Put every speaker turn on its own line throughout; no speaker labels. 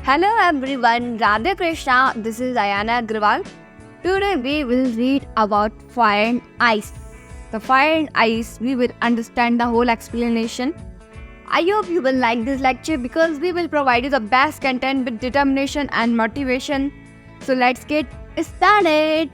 Hello everyone, Radha Krishna, this is Ayana Agrawal. Today we will read about fire and ice. The fire and ice, we will understand the whole explanation. I hope you will like this lecture because we will provide you the best content with determination and motivation. So let's get started.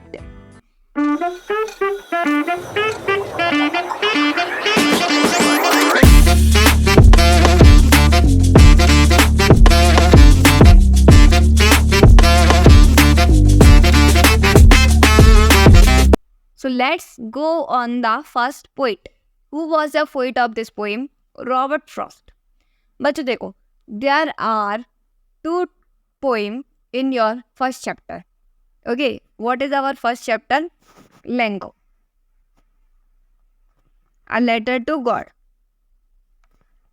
So let's go on the first poet. Who was the poet of this poem? Robert Frost. बच्चों देखो, there are two poems in your first chapter. Okay, what is our first chapter? Lengo. A letter to God.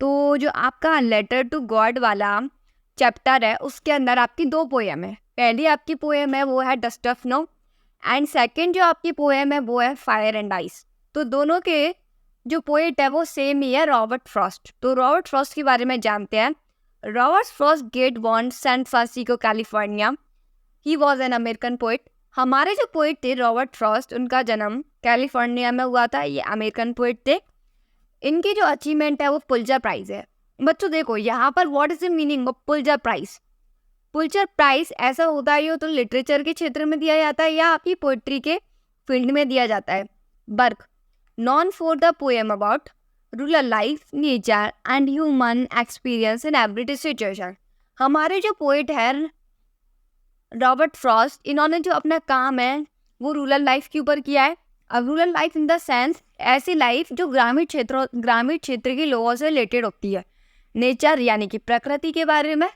तो जो आपका letter to God वाला chapter है उसके अंदर आपकी दो पोएम है. पहली आपकी पोएम है वो है dust of snow and second जो आपकी पोएम है वो है फायर एंड आइस. तो दोनों के जो पोएट है वो सेम ही है, रॉबर्ट फ्रॉस्ट. तो रॉबर्ट फ्रॉस्ट के बारे में जानते हैं. Robert Frost get born San Francisco California. He was an American poet. हमारे जो पोएट थे रॉबर्ट फ्रॉस्ट, उनका जन्म कैलिफोर्निया में हुआ था. ये अमेरिकन पोएट थे. इनकी जो अचीवमेंट है वो पुलित्जर प्राइज़ है. बच्चों देखो यहाँ पर what is the meaning of Pulitzer prize. Pulitzer prize ऐसा होता है तो लिटरेचर के क्षेत्र में दिया जाता है या आपकी पोइट्री के फील्ड में दिया जाता है. Work known for the poem about rural life, nature and human experience in everyday situation. हमारे जो पोइट है रॉबर्ट फ्रॉस्ट, इन्होंने जो अपना काम है वो रूरल लाइफ के ऊपर किया है. अब rural life in the sense ऐसी लाइफ जो ग्रामीण क्षेत्र के लोगों से रिलेटेड होती है. नेचर यानी कि प्रकृति के बारे में.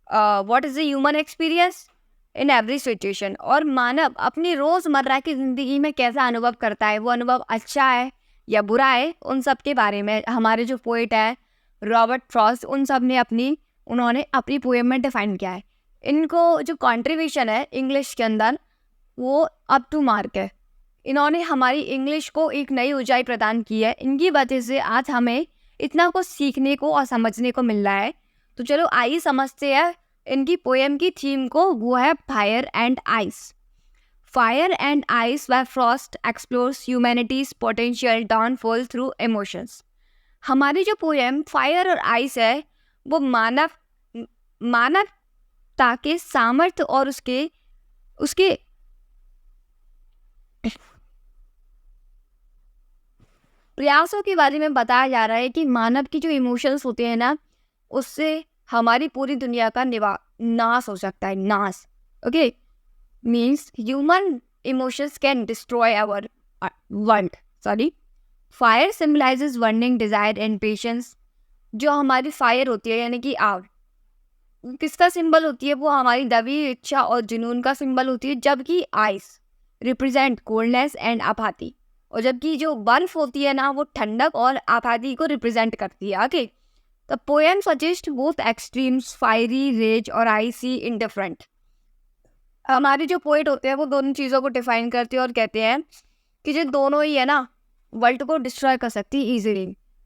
What is the human experience in every situation, और मानव अपनी रोज़मर्रा की ज़िंदगी में कैसा अनुभव करता है, वो अनुभव अच्छा है या बुरा है, उन सब के बारे में हमारे जो पोइट है रॉबर्ट फ्रॉस्ट, उन सब ने उन्होंने अपनी पोएम में डिफाइन किया है. इनको जो कॉन्ट्रीब्यूशन है इंग्लिश के अंदर वो अप टू मार्क है. इन्होंने हमारी इंग्लिश को एक नई ऊंचाई प्रदान की है. इनकी वजह से आज हमें इतना कुछ सीखने को और समझने को मिल रहा है. तो चलो आइए समझते हैं इनकी पोएम की थीम को. वो है fire and ice. Fire and ice by Frost explores humanity's potential downfall through emotions. हमारी जो पोएम फायर और आइस है वो मानवता के सामर्थ्य और उसके प्रयासों के बारे में बताया जा रहा है कि मानव की जो इमोशंस होते हैं ना, उससे हमारी पूरी दुनिया का नाश हो सकता है. नाश, okay, means human emotions can destroy our world. Sorry. Fire symbolizes burning desire and patience. जो हमारी फायर होती है यानी कि आग, किसका सिंबल होती है? वो हमारी दबी इच्छा और जुनून का सिंबल होती है. जबकि आइस रिप्रेजेंट कोल्डनेस एंड आपाती, और जबकि जो बर्फ होती है ना वो ठंडक और आपाती को रिप्रेजेंट करती है. Okay, the poem suggest both extremes, fiery, rage और आइसी, इंडिफरेंट. हमारे जो पोएट होते हैं वो दोनों चीज़ों को डिफाइन करते हैं और कहते हैं कि जो दोनों ही है ना वर्ल्ड को डिस्ट्रॉय कर सकती है ईजिली,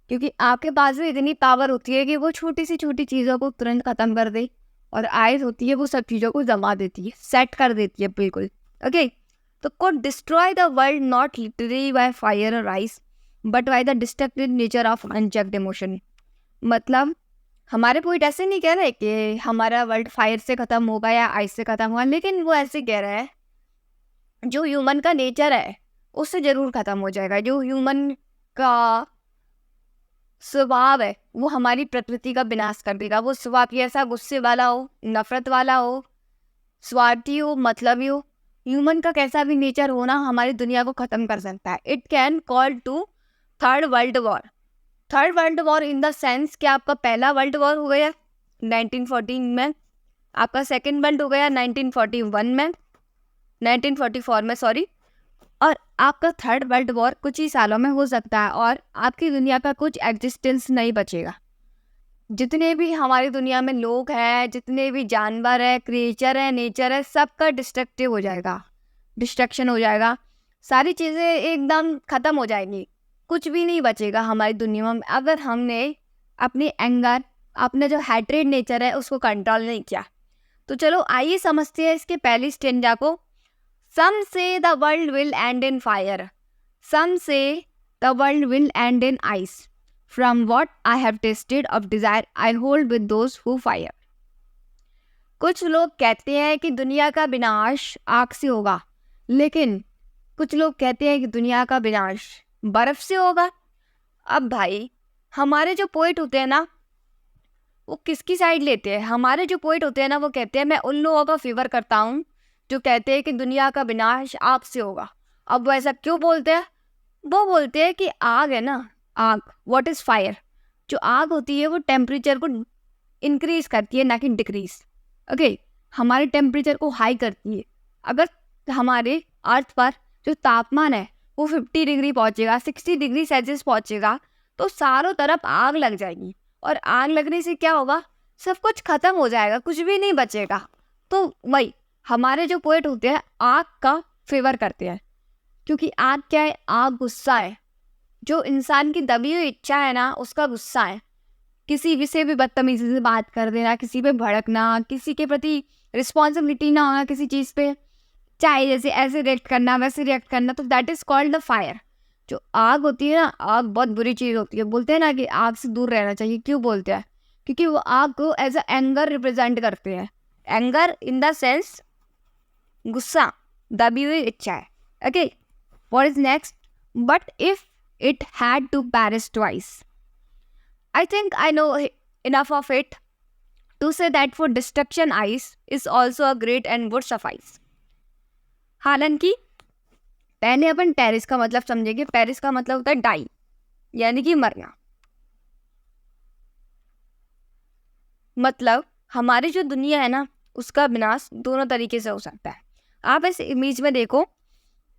क्योंकि आपके पास भी इतनी पावर होती है कि वो छोटी सी छोटी चीज़ों को तुरंत ख़त्म कर दे, और आइस होती है वो सब चीज़ों को जमा देती है, सेट कर देती है बिल्कुल. ओके, तो could destroy the world not literally by fire or ice but by the destructive nature of unchecked emotion. मतलब हमारे पोइट ऐसे नहीं कह रहे कि हमारा वर्ल्ड फायर से ख़त्म होगा या आइस से ख़त्म होगा, लेकिन वो ऐसे कह रहा है जो ह्यूमन का नेचर है उससे ज़रूर ख़त्म हो जाएगा. जो ह्यूमन का स्वभाव है वो हमारी प्रकृति का विनाश कर देगा. वो स्वभाव ऐसा गुस्से वाला हो, नफरत वाला हो, स्वार्थी हो, मतलबी हो, ह्यूमन का कैसा भी नेचर होना हमारी दुनिया को ख़त्म कर सकता है. It can call to third world war. Third world war in the sense कि आपका पहला वर्ल्ड वॉर हो गया 1914 में, आपका सेकेंड वर्ल्ड हो गया 1941 में, 1944 में सॉरी, और आपका थर्ड वर्ल्ड वॉर कुछ ही सालों में हो सकता है और आपकी दुनिया का कुछ एग्जिस्टेंस नहीं बचेगा. जितने भी हमारी दुनिया में लोग हैं, जितने भी जानवर है, क्रिएचर है, नेचर है, सबका डिस्ट्रक्टिव हो जाएगा, डिस्ट्रक्शन हो जाएगा. सारी चीज़ें एकदम ख़त्म हो जाएंगी, कुछ भी नहीं बचेगा हमारी दुनिया में अगर हमने अपनी एंगर, अपने जो हैट्रेड नेचर है उसको कंट्रोल नहीं किया. तो चलो आइए समझते हैं इसके पहली स्टेंजा को। Some say the world will end in fire, some say the world will end in ice, from what I have tasted of desire I hold with those who fire. कुछ लोग कहते हैं कि दुनिया का विनाश आग से होगा, लेकिन कुछ लोग कहते हैं कि दुनिया का विनाश बर्फ से होगा। अब भाई हमारे जो पोइट होते हैं ना, वो किसकी साइड लेते हैं? हमारे जो पोइट होते हैं ना, वो कहते हैं मैं उन लोगों का फेवर करता हूँ जो कहते हैं कि दुनिया का विनाश आग से होगा। अब वो ऐसा क्यों बोलते हैं? वो बोलते हैं कि आग है ना, आग, व्हाट इज़ फायर, जो आग होती है वो टेम्परेचर को इंक्रीज करती है ना कि डिक्रीज। ओके, हमारे टेम्परेचर को हाई करती है। अगर हमारे अर्थ पर जो तापमान है वो 50 डिग्री पहुँचेगा, 60 डिग्री सेल्सियस पहुँचेगा, तो चारों तरफ आग लग जाएगी, और आग लगने से क्या होगा? सब कुछ खत्म हो जाएगा, कुछ भी नहीं बचेगा। तो वही हमारे जो पोएट होते हैं आग का फेवर करते हैं, क्योंकि आग क्या है? आग गुस्सा है, जो इंसान की दबी हुई इच्छा है ना, उसका गुस्सा है। किसी भी से भी बदतमीजी से बात कर देना, किसी पे भड़कना, किसी के प्रति रिस्पॉन्सिबिलिटी ना होना किसी चीज़ पे, चाहे जैसे ऐसे रिएक्ट करना वैसे रिएक्ट करना, तो that is called the fire. जो आग होती है ना, आग बहुत बुरी चीज़ होती है। बोलते हैं ना कि आग से दूर रहना चाहिए। क्यों बोलते हैं? क्योंकि वो आग को एज अ एंगर रिप्रेजेंट करते हैं। एंगर इन द सेंस गुस्सा, दबी हुई इच्छा है। Okay, what is next? But if it had to perish twice, I think I know enough of it to say that for destruction ice is also a great and would suffice. हालांकि पहले अपन Paris का मतलब समझेंगे। Paris का मतलब होता है die, यानी कि मरना। मतलब हमारी जो दुनिया है ना, उसका विनाश दोनों तरीके से हो सकता है। आप इस इमेज में देखो,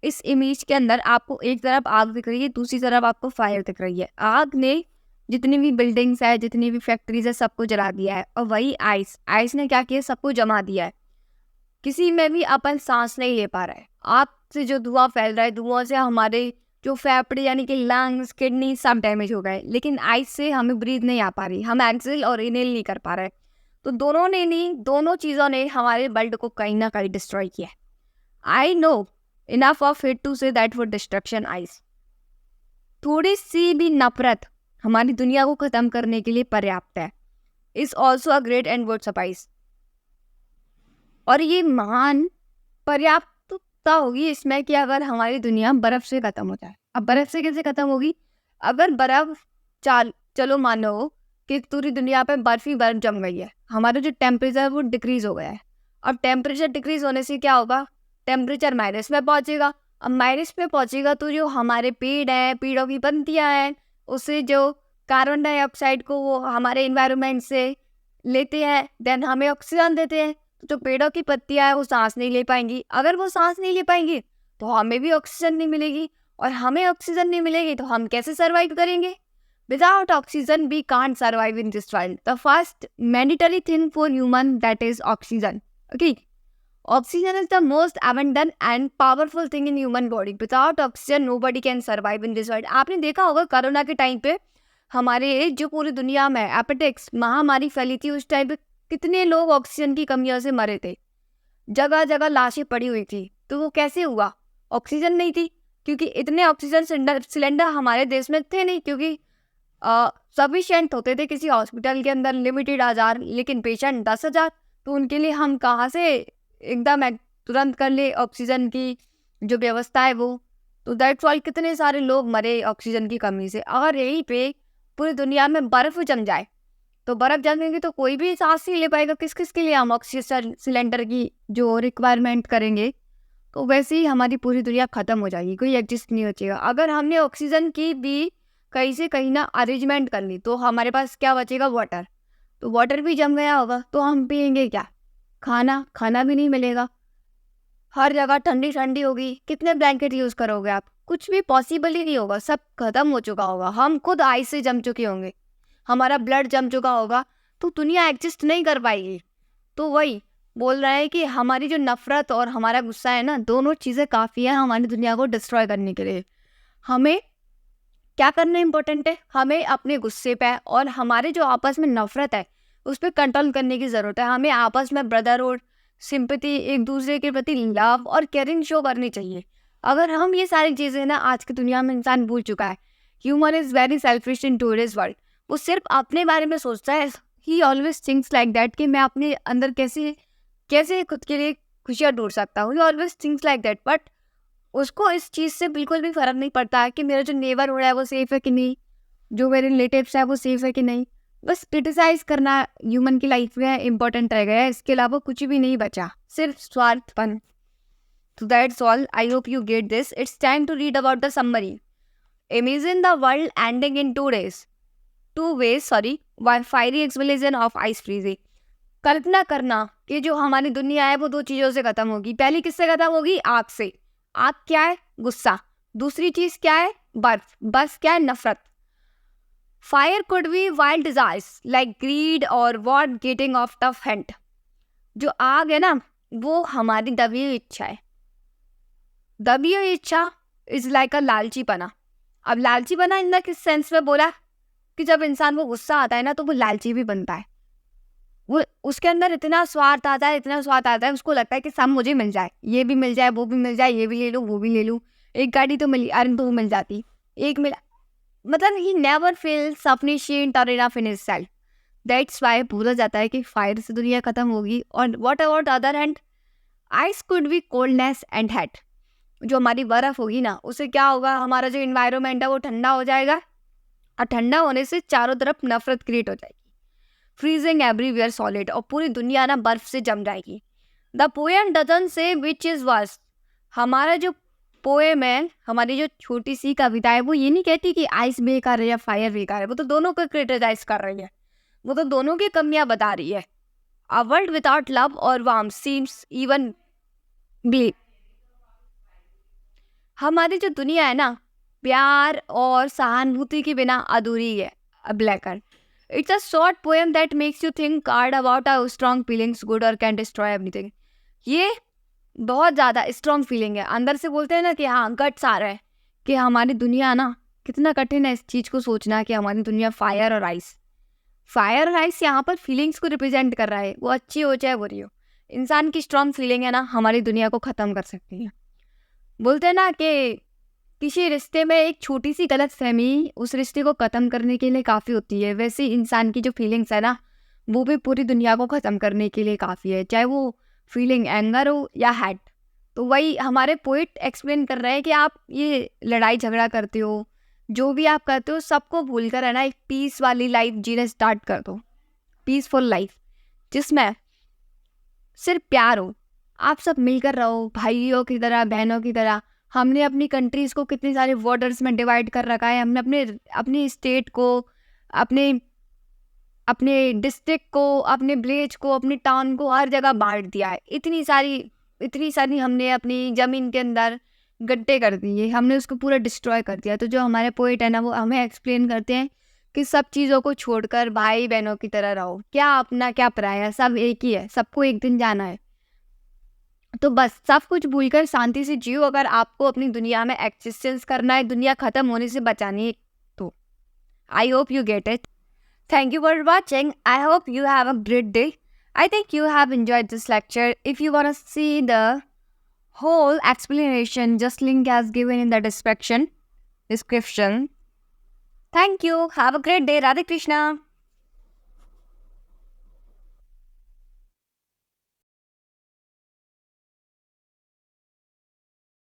इस इमेज के अंदर आपको एक तरफ आग दिख रही है, दूसरी तरफ आपको फायर दिख रही है। आग ने जितनी भी बिल्डिंग्स है, जितनी भी फैक्ट्रीज है, सबको जला दिया है। और वही आइस ने क्या किया? सबको जमा दिया है। किसी में भी अपन सांस नहीं ले पा रहा है। आग से जो धुआं फैल रहा है, धुआं से हमारे जो फेफड़े यानी कि लंग्स, किडनी सब डैमेज हो गए। लेकिन आइस से हमें ब्रीथ नहीं आ पा रही, हम एक्सेल और इनहेल नहीं कर पा रहे। तो दोनों चीज़ों ने हमारे वर्ल्ड को कहीं ना कहीं डिस्ट्रॉय किया है। I know enough of it to say that for destruction ice. थोड़ी सी भी नफरत हमारी दुनिया को ख़त्म करने के लिए पर्याप्त है। Is also a great and would suffice. और ये महान पर्याप्तता होगी इसमें कि अगर हमारी दुनिया बर्फ़ से ख़त्म हो जाए। अब बर्फ़ से कैसे ख़त्म होगी? अगर बर्फ़ चलो मानो कि पूरी दुनिया पे बर्फ़ ही बर्फ़ जम गई है, हमारा जो टेम्परेचर है वो डिक्रीज़ हो गया है। अब टेम्परेचर डिक्रीज़ होने से क्या होगा? टेम्परेचर माइनस में पहुँचेगा। अब माइनस में पहुँचेगा तो जो हमारे पेड़ हैं, पेड़ों की पत्तियाँ हैं, उससे जो कार्बन डाइऑक्साइड को वो हमारे इन्वायरमेंट से लेते हैं, देन हमें ऑक्सीजन देते हैं। तो जो पेड़ों की पत्तियाँ हैं वो सांस नहीं ले पाएंगी। अगर वो सांस नहीं ले पाएंगी तो हमें भी ऑक्सीजन नहीं मिलेगी, और हमें ऑक्सीजन नहीं मिलेगी तो हम कैसे सर्वाइव करेंगे? Without oxygen we can't survive in this world. The first mandatory thing for human that is oxygen. Okay, oxygen is the most abundant and powerful thing in human body. Without oxygen nobody can survive in this world. आपने देखा होगा corona के time पे हमारे जो पूरी दुनिया में एपेटिक्स महामारी फैली थी, उस टाइम पे कितने लोग ऑक्सीजन की कमियों से मरे थे। जगह जगह लाशें पड़ी हुई थी। तो वो कैसे हुआ? ऑक्सीजन नहीं थी, क्योंकि इतने ऑक्सीजन सिलेंडर हमारे देश में थे नहीं, क्योंकि सफिशिएंट होते थे किसी हॉस्पिटल के अंदर लिमिटेड 1000, लेकिन पेशेंट 10,000। तो उनके लिए हम कहाँ से एकदम तुरंत कर ले ऑक्सीजन की जो व्यवस्था है वो। तो दैट्स वाई कितने सारे लोग मरे ऑक्सीजन की कमी से। अगर यहीं पे पूरी दुनिया में बर्फ़ जम जाए, तो बर्फ़ जमेगी तो कोई भी सांस नहीं ले पाएगा। किस किस के लिए हम ऑक्सीजन सिलेंडर की जो रिक्वायरमेंट करेंगे? तो वैसे ही हमारी पूरी दुनिया ख़त्म हो जाएगी, कोई एग्जिस्ट नहीं बचेगा। अगर हमने ऑक्सीजन की भी कहीं से कहीं ना अरेंजमेंट कर ली, तो हमारे पास क्या बचेगा? वाटर। तो वाटर भी जम गया होगा तो हम पियेंगे क्या? खाना भी नहीं मिलेगा। हर जगह ठंडी ठंडी होगी, कितने ब्लैंकेट यूज़ करोगे आप? कुछ भी पॉसिबल ही नहीं होगा, सब खत्म हो चुका होगा। हम खुद आइस से जम चुके होंगे, हमारा ब्लड जम चुका होगा, तो दुनिया एग्जिस्ट नहीं कर पाएगी। तो वही बोल रहा है कि हमारी जो नफरत और हमारा गुस्सा है ना, दोनों चीज़ें काफ़ी हैं हमारी दुनिया को डिस्ट्रॉय करने के लिए। हमें क्या करना इम्पोर्टेंट है? हमें अपने गुस्से पे और हमारे जो आपस में नफरत है उस पर कंट्रोल करने की ज़रूरत है। हमें आपस में ब्रदरहुड, सिंपैथी, एक दूसरे के प्रति लव और केयरिंग शो करनी चाहिए। अगर हम ये सारी चीज़ें ना, आज की दुनिया में इंसान भूल चुका है। Human is very selfish in today's world. वो सिर्फ अपने बारे में सोचता है। ही ऑलवेज थिंक्स लाइक दैट कि मैं अपने अंदर कैसे कैसे खुद के लिए खुशियाँ ढूंढ सकता हूँ। ही always thinks like that, but उसको इस चीज़ से बिल्कुल भी फ़र्क नहीं पड़ता है कि मेरा जो नेबरहुड है वो सेफ़ है कि नहीं, जो मेरे रिलेटिव्स है वो सेफ़ है कि नहीं। बस क्रिटिसाइज़ करना ह्यूमन की लाइफ में इम्पोर्टेंट रह गया है। इसके अलावा कुछ भी नहीं बचा, सिर्फ स्वार्थपन। So that's all. I hope you get this. It's time to read about the summary. Imagine the world ending in 2 days. 2 ways, sorry. One fiery explosion of ice freezing. कल्पना करना कि जो हमारी दुनिया है वो 2 चीज़ों से ख़त्म होगी। पहली किससे ख़त्म होगी? आग से। आग क्या है? गुस्सा। दूसरी चीज़ क्या है? बर्फ। बर्फ क्या है? नफरत। Fire could be wild desires like greed और what getting of tough hand. जो आग है ना, वो हमारी दबी हुई इच्छा है। दबी हुई इच्छा इज लाइक अ लालचीपना। अब लालचीपना इन द किस सेंस में बोला कि जब इंसान को गुस्सा आता है ना, तो वो लालची भी बनता है। वो उसके अंदर इतना स्वार्थ आता है, उसको लगता है कि सब मुझे मिल जाए, ये भी मिल जाए, वो भी मिल जाए, ये भी ले लूँ, वो भी ले लूँ। एक गाड़ी तो मिली, अरे 2 मिल जाती, एक मिला, मतलब ही नेवर फील सफिशिएंट और enough in himself. That's why बोला जाता है कि फायर से दुनिया खत्म होगी। और what about other hand? Ice could be coldness and hate. जो हमारी बर्फ होगी ना, उससे क्या होगा? हमारा जो इन्वायरमेंट है वो ठंडा हो जाएगा, और ठंडा होने से चारों तरफ नफरत क्रिएट हो जाएगी। फ्रीजिंग एवरीवेयर सॉलिड, और पूरी दुनिया ना बर्फ से जम जाएगी। The poem doesn't say which is verse. हमारा जो पोएम है, हमारी जो छोटी सी कविता है, वो ये नहीं कहती कि आइस बेकार है या फायर बेकार है। वो तो दोनों को क्रिटिसाइज कर रही है, वो तो दोनों की कमियां बता रही है। अ वर्ल्ड विदाउट लव और वार्म सीम्स इवन ब्लीक। हमारी जो दुनिया है ना, प्यार और सहानुभूति के बिना अधूरी है। A blacker, it's a short poem that makes you think hard about a strong feelings good और कैन डिस्ट्रॉय एवरीथिंग। ये बहुत ज़्यादा स्ट्रॉन्ग फीलिंग है। अंदर से बोलते हैं ना कि हाँ, गट्स आ रहा है कि हमारी दुनिया ना, कितना कठिन है इस चीज़ को सोचना कि हमारी दुनिया फायर और आइस। फायर और आइस यहाँ पर फीलिंग्स को रिप्रेजेंट कर रहा है, वो अच्छी हो चाहे बुरी हो। इंसान की स्ट्रॉन्ग फीलिंग है ना, हमारी दुनिया को ख़त्म कर सकती है। बोलते हैं ना कि किसी रिश्ते में एक छोटी सी गलतफहमी उस रिश्ते को ख़त्म करने के लिए काफ़ी होती है। वैसे इंसान की जो फीलिंग्स है ना, वो भी पूरी दुनिया को ख़त्म करने के लिए काफ़ी है, चाहे वो फीलिंग एंगर हो या हैट। तो वही हमारे पोइट एक्सप्लेन कर रहे हैं कि आप ये लड़ाई झगड़ा करते हो, जो भी आप करते हो, सबको भूल कर है ना एक पीस वाली लाइफ जीना स्टार्ट कर दो। पीसफुल लाइफ जिसमें सिर्फ प्यार हो, आप सब मिलकर रहो, भाइयों की तरह, बहनों की तरह। हमने अपनी कंट्रीज़ को कितनी सारे बॉर्डर्स में डिवाइड कर रखा है। हमने अपने अपनी स्टेट को, अपने अपने डिस्ट्रिक्ट को, अपने विलेज को, अपनी टाउन को हर जगह बांट दिया है। इतनी सारी हमने अपनी ज़मीन के अंदर गड्ढे कर दिए, हमने उसको पूरा डिस्ट्रॉय कर दिया। तो जो हमारे पोइट है ना, वो हमें एक्सप्लेन करते हैं कि सब चीज़ों को छोड़कर भाई बहनों की तरह रहो। क्या अपना क्या पराया, सब एक ही है, सबको एक दिन जाना है। तो बस सब कुछ भूलकर शांति से जियो। अगर आपको अपनी दुनिया में एक्जिस्टेंस करना है, दुनिया ख़त्म होने से बचानी है, तो I hope you get it. Thank you for watching. I hope you have a great day. I think you have enjoyed this lecture. If you want to see the whole explanation, just link as given in the description. Thank you. Have a great day. Radhe Krishna.